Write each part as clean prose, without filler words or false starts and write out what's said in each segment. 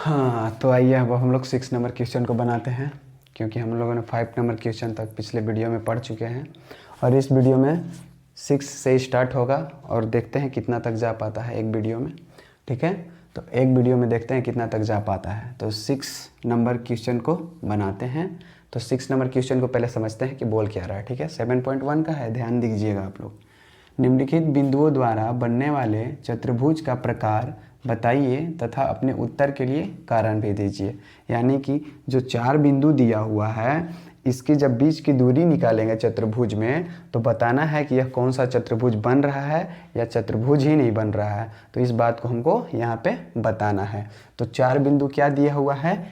हाँ, तो आइए अब हम लोग 6 नंबर क्वेश्चन को बनाते हैं, क्योंकि हम लोगों ने 5 नंबर क्वेश्चन तक पिछले वीडियो में पढ़ चुके हैं और इस वीडियो में 6 से स्टार्ट होगा और देखते हैं कितना तक जा पाता है एक वीडियो में। ठीक है, तो एक वीडियो में देखते हैं कितना तक जा पाता है। तो 6 नंबर क्वेश्चन को बनाते हैं। तो 6 नंबर क्वेश्चन को पहले समझते हैं कि बोल क्या रहा है। ठीक है, 7.1 का है, ध्यान दीजिएगा आप लोग। निम्नलिखित बिंदुओं द्वारा बनने वाले चतुर्भुज का प्रकार बताइए तथा अपने उत्तर के लिए कारण भी दीजिए। यानी कि जो 4 बिंदु दिया हुआ है, इसकी जब बीच की दूरी निकालेंगे चतुर्भुज में, तो बताना है कि यह कौन सा चतुर्भुज बन रहा है या चतुर्भुज ही नहीं बन रहा है। तो इस बात को हमको यहाँ पे बताना है। तो 4 बिंदु क्या दिया हुआ है,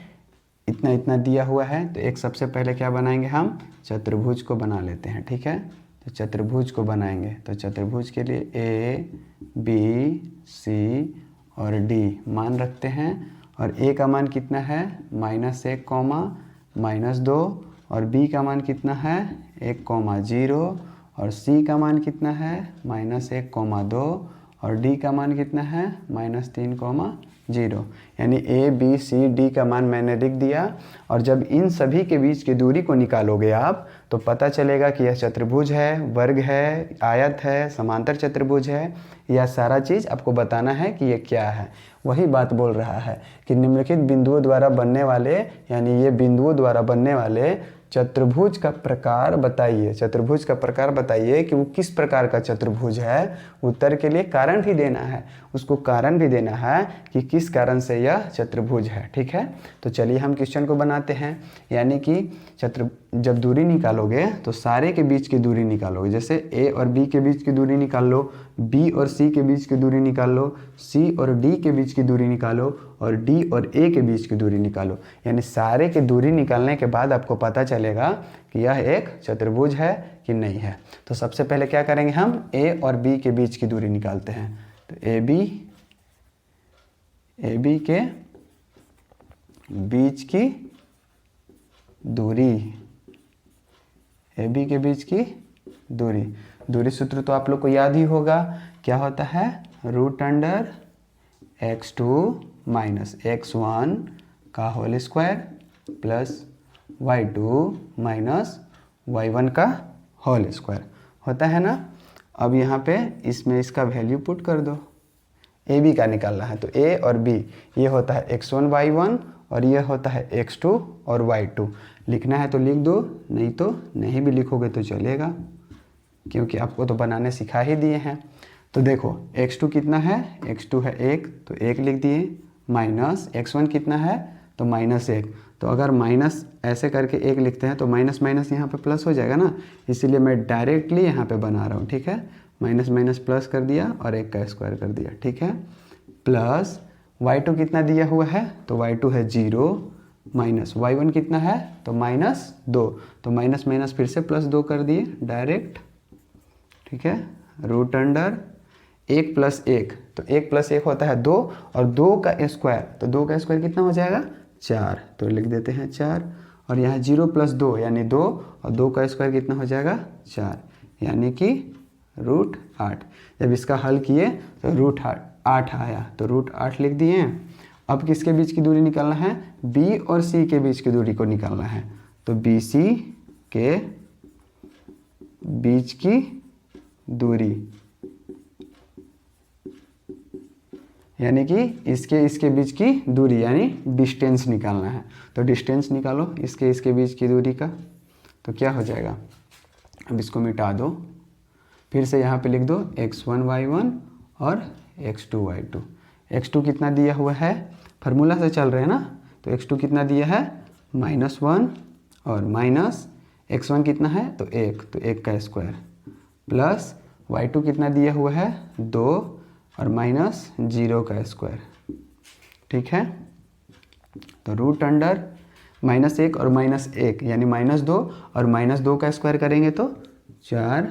इतना इतना दिया हुआ है। तो एक सबसे पहले क्या बनाएंगे, हम चतुर्भुज को बना लेते हैं। ठीक है, तो चतुर्भुज को बनाएंगे। तो चतुर्भुज के लिए ए बी सी और डी मान रखते हैं। और ए का मान कितना है, -1, -2। और बी का मान कितना है, 1, 0। और सी का मान कितना है, -1, 2। और डी का मान कितना है, -3, 0। यानी ए बी सी डी का मान मैंने लिख दिया। और जब इन सभी के बीच की दूरी को निकालोगे आप, तो पता चलेगा कि यह चतुर्भुज है, वर्ग है, आयत है, समांतर चतुर्भुज है। यह सारा चीज़ आपको बताना है कि ये क्या है। वही बात बोल रहा है कि निम्नलिखित बिंदुओं द्वारा बनने वाले, यानी ये बिंदुओं द्वारा बनने वाले चतुर्भुज का प्रकार बताइए। चतुर्भुज का प्रकार बताइए कि वो किस प्रकार का चतुर्भुज है। उत्तर के लिए कारण भी देना है, उसको कारण भी देना है कि किस कारण से यह चतुर्भुज है। ठीक है, तो चलिए हम क्वेश्चन को बनाते हैं। यानी कि जब दूरी निकालोगे तो सारे के बीच की दूरी निकालोगे। जैसे ए और बी के बीच की दूरी निकाल लो, बी और सी के बीच की दूरी निकाल लो, सी और डी के बीच की दूरी निकालो, और डी और ए के बीच की दूरी निकालो। यानी सारे की दूरी निकालने के बाद आपको पता चलेगा कि यह एक चतुर्भुज है कि नहीं है। तो सबसे पहले क्या करेंगे, हम ए और बी के बीच की दूरी निकालते हैं। तो ए बी के बीच की दूरी, ए बी के बीच की दूरी सूत्र तो आप लोग को याद ही होगा। क्या होता है, √x2 - x1 का whole square plus y2 - y1 का होल स्क्वायर होता है ना। अब यहाँ पे इसमें इसका वैल्यू पुट कर दो। ए बी का निकालना है, तो ए और बी ये होता है x1 y1 और ये होता है x2 और y2। लिखना है तो लिख दो, नहीं तो नहीं भी लिखोगे तो चलेगा, क्योंकि आपको तो बनाने सिखा ही दिए हैं। तो देखो x2 कितना है, x2 है 1, तो 1 लिख दिए, माइनस x1 कितना है, तो -1। तो अगर माइनस ऐसे करके 1 लिखते हैं तो माइनस माइनस यहाँ पे प्लस हो जाएगा ना, इसीलिए मैं डायरेक्टली यहाँ पे बना रहा हूँ। ठीक है, माइनस माइनस प्लस कर दिया और 1 का स्क्वायर कर दिया। ठीक है, प्लस y2 कितना दिया हुआ है, तो y2 है 0, माइनस y1 कितना है, तो -2। तो माइनस माइनस फिर से +2 कर दिए डायरेक्ट। ठीक है, √1 + 1, तो 1 + 1 होता है 2, और 2 का स्क्वायर, तो 2 का स्क्वायर कितना हो जाएगा, 4। तो लिख देते हैं 4। और यहाँ 0 + 2 यानी 2, और 2 का स्क्वायर कितना हो जाएगा, 4, यानी कि √8। जब इसका हल किए तो √8 आया, तो √8 लिख दिए। अब किसके बीच की दूरी निकालना है, बी और सी के बीच की दूरी को निकालना है। तो बी सी के बीच की दूरी, यानी कि इसके बीच की दूरी, यानी डिस्टेंस निकालना है। तो डिस्टेंस निकालो इसके बीच की दूरी का, तो क्या हो जाएगा, अब इसको मिटा दो, फिर से यहाँ पे लिख दो x1 y1 और x2 y2। x2 कितना दिया हुआ है, फार्मूला से चल रहे हैं ना, तो x2 कितना दिया है, -1, और माइनस x1 कितना है, तो 1, तो 1 का स्क्वायर, प्लस y2 कितना दिया हुआ है, 2, और -0 का स्क्वायर। ठीक है, तो √-1 और -1 यानी -2, और -2 का स्क्वायर करेंगे तो 4,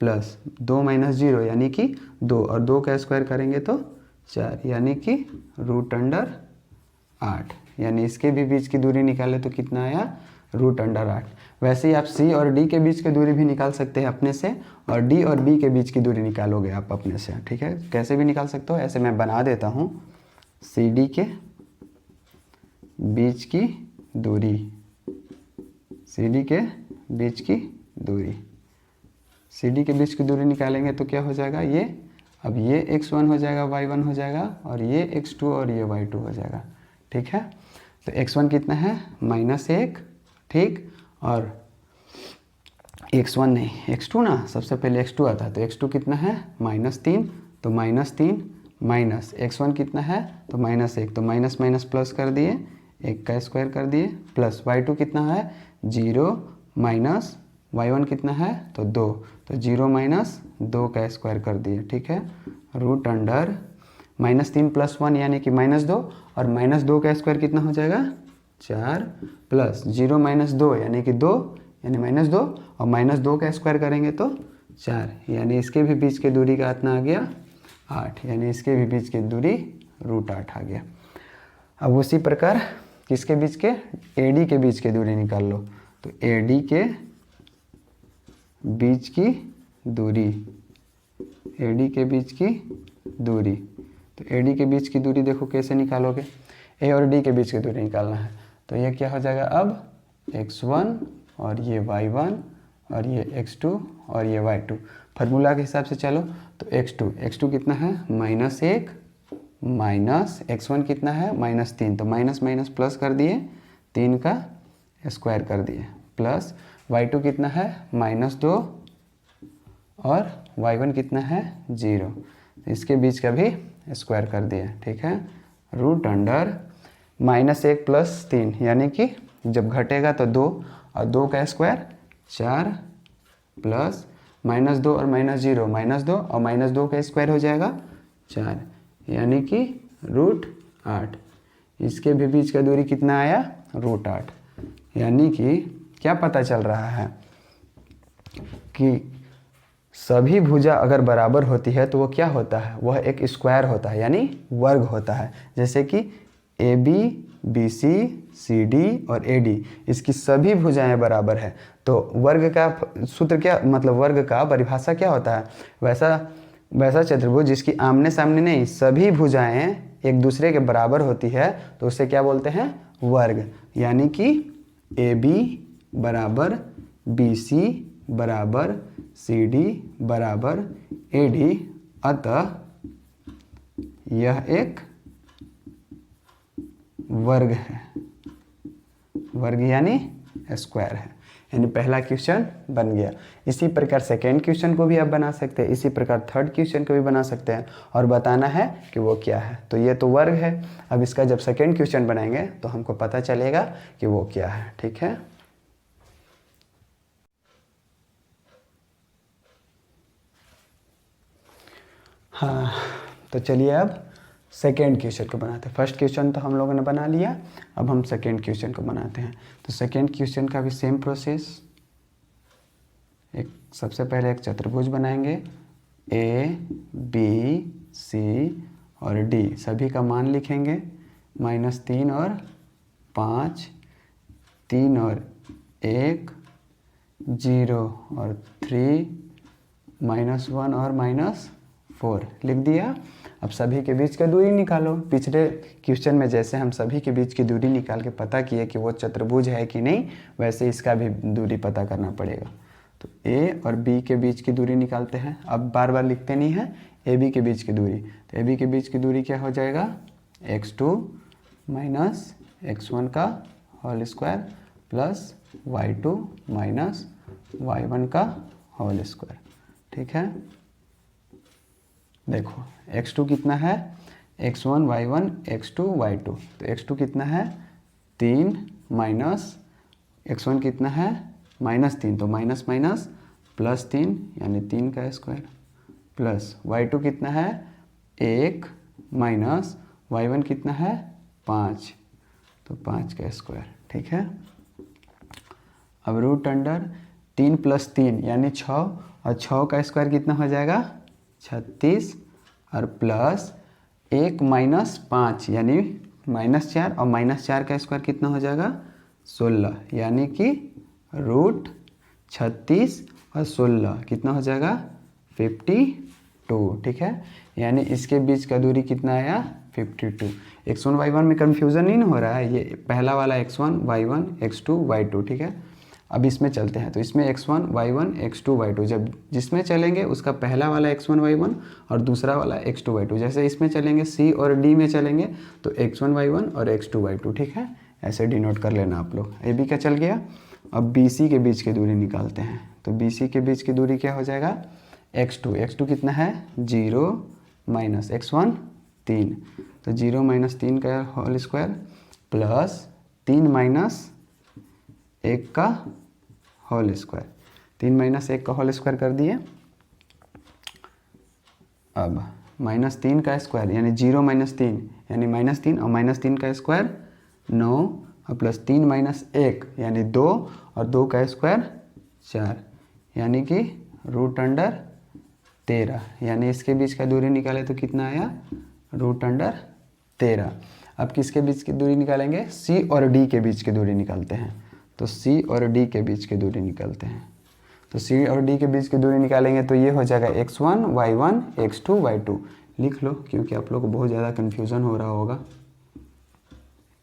प्लस 2 - 0 यानी कि 2, और 2 का स्क्वायर करेंगे तो 4, यानी कि √8। यानी इसके भी बीच की दूरी निकाले तो कितना आया, √8। वैसे ही आप सी और डी के बीच की दूरी भी निकाल सकते हैं अपने से, और डी और बी के बीच की दूरी निकालोगे आप अपने से। ठीक है, कैसे भी निकाल सकते हो, ऐसे मैं बना देता हूँ। सी डी के बीच की दूरी, CD के बीच की दूरी, CD के बीच की दूरी निकालेंगे तो क्या हो जाएगा ये, अब ये x1 हो जाएगा, y1 हो जाएगा, और ये x2 और ये y2 हो जाएगा। ठीक है, तो x1 कितना है -1, ठीक, और x1 नहीं x2 ना, सबसे पहले x2 आता है, तो x2 कितना है -3, तो -3 माइनस x1 कितना है तो -1, तो माइनस माइनस प्लस कर दिए, 1 का स्क्वायर कर दिए, प्लस y2 कितना है 0 माइनस y1 कितना है तो 2, तो 0 माइनस 2 का स्क्वायर कर दिए। ठीक है, रूट अंडर -3 + 1 यानी कि -2, और -2 का स्क्वायर कितना हो जाएगा 4, प्लस 0 - 2 यानी कि 2, यानी -2, और -2 का स्क्वायर करेंगे तो 4, यानी इसके भी बीच की दूरी का इतना आ गया 8, यानी इसके भी बीच की दूरी √8 आ गया। अब उसी प्रकार किसके बीच के, AD के बीच की दूरी निकाल लो, तो AD के बीच की दूरी, AD के बीच की दूरी, तो AD के बीच की दूरी देखो कैसे निकालोगे, A और D के बीच की दूरी निकालना है, तो ये क्या हो जाएगा अब x1 और ये y1 और ये x2 और ये y2, फार्मूला के हिसाब से चलो, तो x2 कितना है -1 माइनस x1 कितना है -3, तो माइनस माइनस प्लस कर दिए, 3 का स्क्वायर कर दिए, प्लस y2 कितना है -2 और y1 कितना है 0, तो इसके बीच का भी स्क्वायर कर दिए। ठीक है, रूट अंडर -1 + 3 यानी कि जब घटेगा तो 2, और 2 का स्क्वायर 4, प्लस -2 और -0 -2, और -2 का स्क्वायर हो जाएगा 4, यानी कि √8, इसके भी बीच का दूरी कितना आया √8, यानी कि क्या पता चल रहा है कि सभी भुजा अगर बराबर होती है तो वो क्या होता है, वह एक स्क्वायर होता है, यानी वर्ग होता है। जैसे कि AB BC CD और AD, इसकी सभी भुजाएं बराबर है, तो वर्ग का सूत्र क्या, मतलब वर्ग का परिभाषा क्या होता है, वैसा चतुर्भुज जिसकी आमने सामने नहीं सभी भुजाएं एक दूसरे के बराबर होती है तो उसे क्या बोलते हैं वर्ग, यानी कि AB बराबर BC बराबर CD बराबर AD, अतः यह एक वर्ग है, वर्ग यानी स्क्वायर है, यानी पहला क्वेश्चन बन गया। इसी प्रकार सेकेंड क्वेश्चन को भी आप बना सकते हैं, इसी प्रकार थर्ड क्वेश्चन को भी बना सकते हैं और बताना है कि वो क्या है। तो ये तो वर्ग है, अब इसका जब सेकेंड क्वेश्चन बनाएंगे तो हमको पता चलेगा कि वो क्या है। ठीक है, हाँ, तो चलिए अब सेकेंड क्वेश्चन को बनाते हैं। फर्स्ट क्वेश्चन तो हम लोगों ने बना लिया, अब हम सेकेंड क्वेश्चन को बनाते हैं। तो सेकेंड क्वेश्चन का भी सेम प्रोसेस, सबसे पहले एक चतुर्भुज बनाएंगे, A B C और D, सभी का मान लिखेंगे, -3 और 5, 3 और 1, 0 और 3, -1 और -4 लिख दिया। अब सभी के बीच का दूरी निकालो। पिछले क्वेश्चन में जैसे हम सभी के बीच की दूरी निकाल के पता किए कि वो चतुर्भुज है कि नहीं, वैसे इसका भी दूरी पता करना पड़ेगा। तो A और B के बीच की दूरी निकालते हैं। अब बार बार लिखते नहीं हैं, AB के बीच की दूरी, तो AB के बीच की दूरी क्या हो जाएगा x2 माइनस x1 का whole square plus y2 minus y1 का होल स्क्वायर। ठीक है, देखो x2 कितना है, x1 y1 x2 y2, तो x2 कितना है 3 माइनस x1 कितना है -3, तो माइनस माइनस प्लस 3 यानी 3 का स्क्वायर, प्लस y2 कितना है 1 माइनस y1 कितना है 5, तो 5 का स्क्वायर। ठीक है, अब रूट अंडर 3 + 3 यानी 6, और 6 का स्क्वायर कितना हो जाएगा 36, और प्लस 1 माइनस 5 यानी -4, और -4 का स्क्वायर कितना हो जाएगा 16, यानी कि √36 और 16 कितना हो जाएगा 56। 2, ठीक है। यानी इसके बीच का दूरी कितना आया 52। x1 y1 में कन्फ्यूज़न नहीं ना हो रहा है, ये पहला वाला x1 y1 x2 y2, ठीक है। अब इसमें चलते हैं, तो इसमें x1 y1 x2 y2, जब जिसमें चलेंगे उसका पहला वाला x1 y1 और दूसरा वाला x2 y2। जैसे इसमें चलेंगे C और D में चलेंगे तो x1 y1 और x2 y2, ठीक है। ऐसे डिनोट कर लेना आप लोग। ए बी का चल गया। अब BC के बीच की दूरी निकालते हैं, तो BC के बीच की दूरी क्या हो जाएगा x2 कितना है 0 माइनस x1 3, तो 0 माइनस 3 का होल स्क्वायर प्लस 3 माइनस 1 का होल स्क्वायर, 3 माइनस 1 का होल स्क्वायर कर दिए। अब माइनस 3 का स्क्वायर यानी 0 माइनस 3 यानी -3 और -3 का स्क्वायर 9 और प्लस 3 माइनस 1 यानी 2 और 2 का स्क्वायर 4 यानी कि √13, यानी इसके बीच का दूरी निकाले तो कितना आया √13। अब किसके बीच की दूरी निकालेंगे C और D के बीच की दूरी निकालते हैं, तो C और D के बीच की दूरी निकालते हैं। तो C और D के बीच की दूरी निकालेंगे तो ये हो जाएगा x1 y1 x2 y2। लिख लो क्योंकि आप लोग को बहुत ज़्यादा कन्फ्यूज़न हो रहा होगा।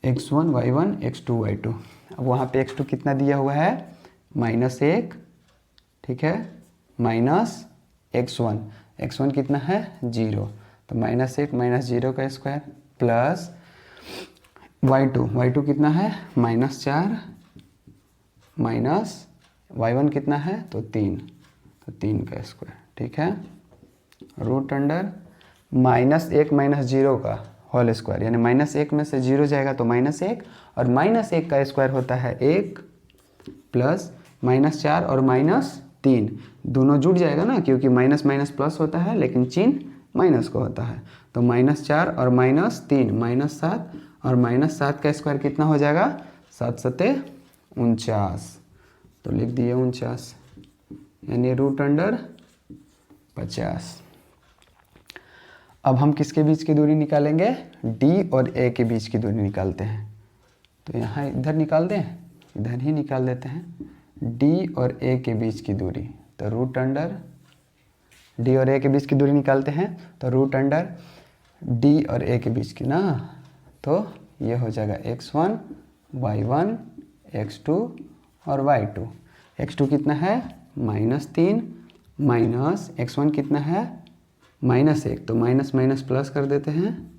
x1 y1 x2 y2। अब वहाँ पे x2 कितना दिया हुआ है -1, ठीक है, माइनस x1 कितना है 0, तो -1 माइनस 0 का स्क्वायर प्लस y2 कितना है -4 माइनस y1 कितना है तो 3, तो 3 का स्क्वायर, ठीक है, √-1 माइनस 0 का होल स्क्वायर, यानी -1 में से 0 जाएगा तो -1 और -1 का स्क्वायर होता है 1 प्लस -4 और -3 दोनों जुड़ जाएगा ना, क्योंकि माइनस माइनस प्लस होता है लेकिन चिन्ह माइनस को होता है। तो -4 और -3 -7 और -7 का स्क्वायर कितना हो जाएगा 7 सते 49, तो लिख दिए 49 यानी √50। अब हम किसके बीच की दूरी निकालेंगे D और A के बीच की दूरी निकालते हैं, तो यहाँ इधर निकाल दें, इधर ही निकाल देते हैं D और A के बीच की दूरी, तो D और A के बीच की दूरी निकालते हैं तो √D और A के बीच की ना, तो ये हो जाएगा x1 y1 x2 और y2। x2 कितना है -3 माइनस x1 कितना है -1, तो माइनस माइनस प्लस कर देते हैं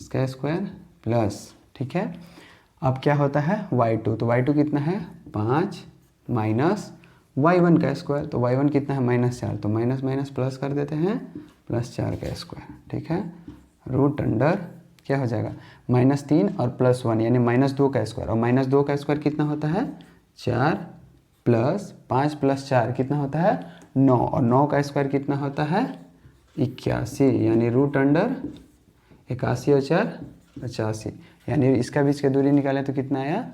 इसका स्क्वायर प्लस, ठीक है। अब क्या होता है y2, तो y2 कितना है 5 माइनस y1 का स्क्वायर, तो y1 कितना है -4, तो माइनस माइनस प्लस कर देते हैं +4 का स्क्वायर, ठीक है, √अंडर क्या हो जाएगा -3 और +1 यानी -2 का स्क्वायर, और -2 का स्क्वायर कितना होता है 4 प्लस 5 प्लस 4 कितना होता है 9, और 9 का स्क्वायर कितना होता है 81, यानी √81 और 4 85, यानी इसका बीच की दूरी निकाले तो कितना आया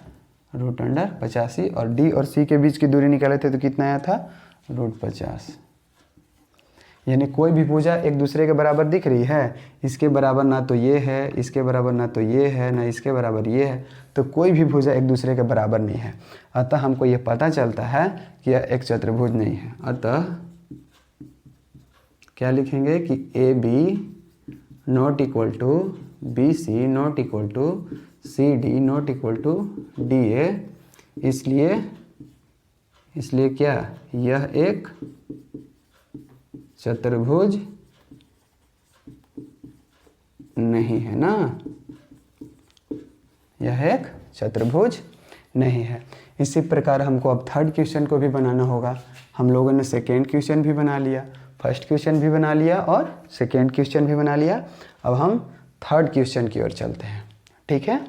√85, और D और C के बीच की दूरी निकाले थे तो कितना आया था √50। यानी कोई भी भुजा एक दूसरे के बराबर दिख रही है, इसके बराबर ना तो ये है, इसके बराबर ना तो ये है, ना इसके बराबर ये है, तो कोई भी भुजा एक दूसरे के बराबर नहीं है। अतः हमको ये पता चलता है कि यह एक चतुर्भुज नहीं है। अतः क्या लिखेंगे कि AB not equal to BC not equal to CD not equal to DA, इसलिए क्या यह एक चतुर्भुज नहीं है ना, यह एक चतुर्भुज नहीं है। इसी प्रकार हमको अब थर्ड क्वेश्चन को भी बनाना होगा। हम लोगों ने सेकेंड क्वेश्चन भी बना लिया, फर्स्ट क्वेश्चन भी बना लिया और सेकेंड क्वेश्चन भी बना लिया। अब हम थर्ड क्वेश्चन की ओर चलते हैं, ठीक है।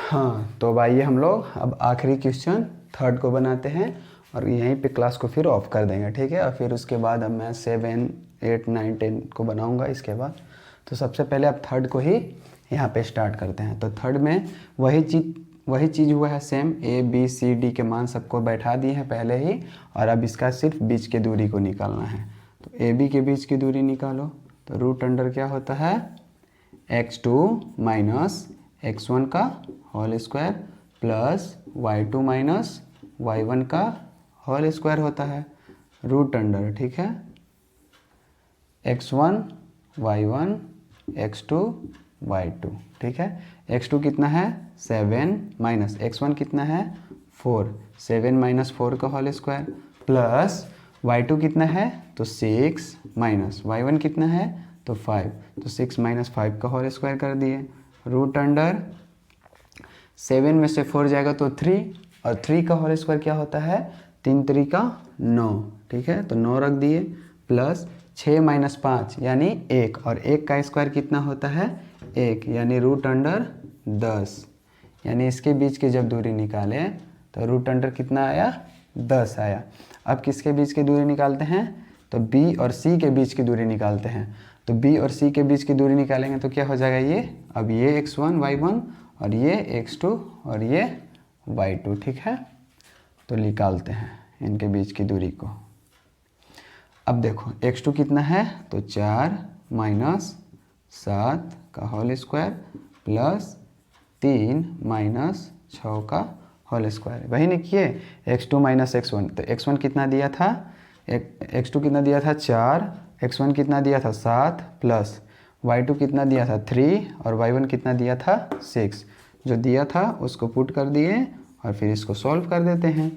हाँ, तो अब आइए हम लोग अब आखिरी क्वेश्चन थर्ड को बनाते हैं और यहीं पे क्लास को फिर ऑफ कर देंगे, ठीक है। और फिर उसके बाद अब मैं 7, 8, 9, 10 को बनाऊंगा इसके बाद। तो सबसे पहले अब थर्ड को ही यहाँ पे स्टार्ट करते हैं। तो थर्ड में वही चीज़ हुआ है same, A B C D के मान सबको बैठा दिए हैं पहले ही, और अब इसका सिर्फ बीच की दूरी को निकालना है। तो AB के बीच की दूरी निकालो, तो √अंडर क्या होता है x2 माइनस x1 का whole square plus y2 minus y1 का होल स्क्वायर होता है, रूट अंडर, ठीक है, x1 y1 x2 y2, ठीक है। x2 कितना है 7 माइनस x1 कितना है 4, 7 माइनस 4 का होल स्क्वायर प्लस y2 कितना है तो 6 माइनस y1 कितना है तो 5, तो 6 माइनस 5 का होल स्क्वायर कर दिए, रूट अंडर 7 में से 4 जाएगा तो 3 और 3 का होल स्क्वायर क्या होता है 3 3 का 9, ठीक है, तो 9 रख दिए प्लस 6 माइनस 5 यानी 1 और 1 का स्क्वायर कितना होता है 1 यानी रूट अंडर 10, यानी इसके बीच की जब दूरी निकालें तो रूट अंडर कितना आया 10 आया। अब किसके बीच की दूरी निकालते हैं तो B और C के बीच की दूरी निकालते हैं, तो B और C के बीच की दूरी निकालेंगे तो क्या हो जाएगा ये, अब ये x1 y1 और ये x2 और ये y2, ठीक है, तो निकालते हैं इनके बीच की दूरी को। अब देखो x2 कितना है तो 4 माइनस 7 का होल स्क्वायर प्लस 3 माइनस 6 का होल स्क्वायर, वही नहीं किए, x2 माइनस x1, तो x1 कितना दिया था x2 कितना दिया था 4, x1 कितना दिया था 7 प्लस y2 कितना दिया था 3 और y1 कितना दिया था 6, जो दिया था उसको पुट कर दिए और फिर इसको सॉल्व कर देते हैं,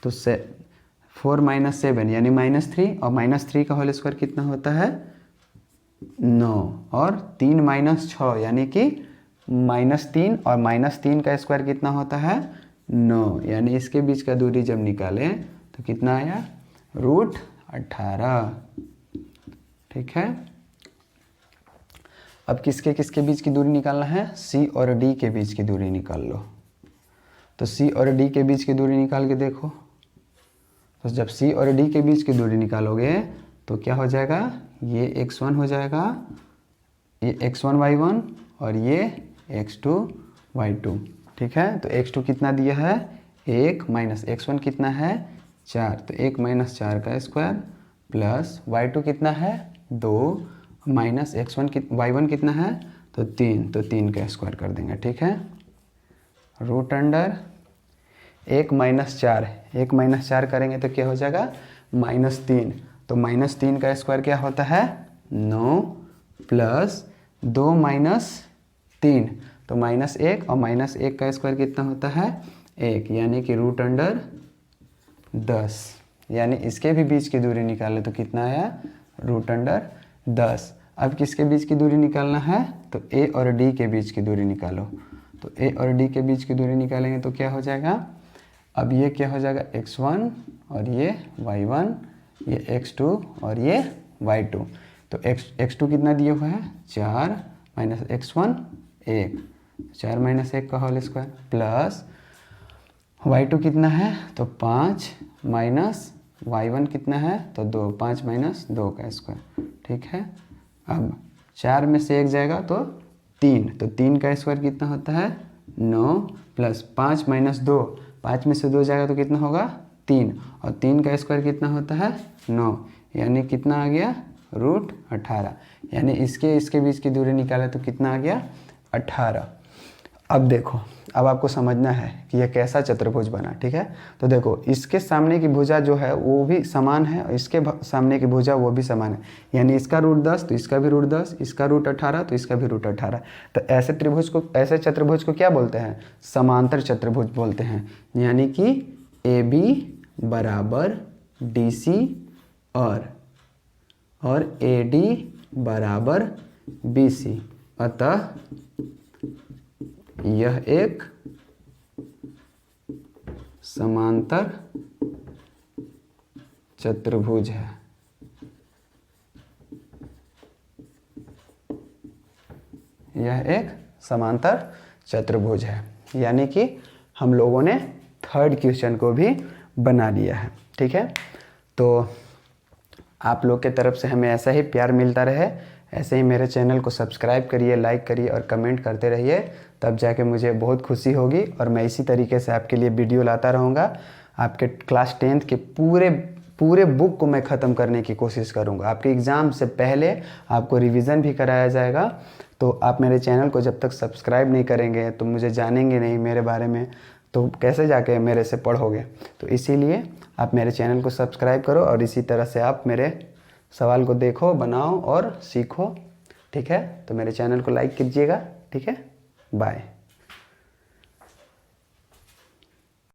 तो 4 माइनस 7 यानी -3 और -3 का होल स्क्वायर कितना होता है 9 और 3 माइनस 6 यानी कि -3 और -3 का स्क्वायर कितना होता है 9, यानी इसके बीच का दूरी जब निकालें तो कितना आया रूट 18, ठीक है। अब किसके किसके बीच की दूरी निकालना है C और D के बीच की दूरी निकाल लो, तो C और D के बीच की दूरी निकाल के देखो, तो जब C और D के बीच की दूरी निकालोगे तो क्या हो जाएगा, ये x1 हो जाएगा, ये x1 y1 और ये x2 y2, ठीक है, तो x2 कितना दिया है 1 माइनस x1 कितना है 4, तो 1 माइनस 4 का स्क्वायर प्लस y2 कितना है 2 माइनस x1 y1 कितना है तो 3, तो 3 का स्क्वायर कर देंगे, ठीक है, रूट अंडर 1 माइनस 4, 1 माइनस 4 करेंगे तो क्या हो जाएगा -3, तो -3 का स्क्वायर क्या होता है 9 प्लस 2 माइनस 3, तो -1 और -1 का स्क्वायर कितना होता है 1, यानी कि रूट अंडर 10, यानी इसके भी बीच की दूरी निकालें तो कितना आया रूट अंडर 10। अब किसके बीच की दूरी निकालना है तो A और D के बीच की दूरी निकालो, तो A और D के बीच की दूरी निकालेंगे तो क्या हो जाएगा, अब ये क्या हो जाएगा x1 और ये y1, ये x2 और ये y2, तो x2 कितना दिया हुआ है 4 माइनस x1 1, 4 माइनस 1 का होल स्क्वायर प्लस y2 कितना है तो 5 माइनस y1 कितना है तो 2, 5 माइनस 2 का स्क्वायर, ठीक है। अब 4 में से 1 जाएगा तो 3, तो 3 का स्क्वायर कितना होता है 9 प्लस 5 माइनस 2, 5 में से 2 जाएगा तो कितना होगा 3 और 3 का स्क्वायर कितना होता है 9, यानी कितना आ गया रूट 18, यानी इसके बीच की दूरी निकाले तो कितना आ गया 18। अब देखो, अब आपको समझना है कि यह कैसा चतुर्भुज बना, ठीक है, तो देखो इसके सामने की भुजा जो है वो भी समान है और इसके सामने की भुजा वो भी समान है, यानी इसका रूट 10 तो इसका भी रूट 10, इसका रूट 18 तो इसका भी रूट 18, तो ऐसे चतुर्भुज को क्या बोलते हैं समांतर चतुर्भुज बोलते हैं, यानी कि AB बराबर DC और AD बराबर BC, अतः यह एक समांतर चतुर्भुज है। यह एक समांतर चतुर्भुज है, यानी कि हम लोगों ने थर्ड क्वेश्चन को भी बना लिया है, ठीक है। तो आप लोग के तरफ से हमें ऐसा ही प्यार मिलता रहे, ऐसे ही मेरे चैनल को सब्सक्राइब करिए, लाइक करिए और कमेंट करते रहिए, तब जाके मुझे बहुत खुशी होगी और मैं इसी तरीके से आपके लिए वीडियो लाता रहूँगा। आपके क्लास 10th के पूरे बुक को मैं ख़त्म करने की कोशिश करूँगा। आपके एग्ज़ाम से पहले आपको रिवीजन भी कराया जाएगा, तो आप मेरे चैनल को जब तक सब्सक्राइब नहीं करेंगे तो मुझे जानेंगे नहीं मेरे बारे में, तो कैसे जाके मेरे से पढ़ोगे। तो इसीलिए आप मेरे चैनल को सब्सक्राइब करो और इसी तरह से आप मेरे सवाल को देखो, बनाओ और सीखो। ठीक है, तो मेरे चैनल को लाइक कीजिएगा। ठीक है, बाय।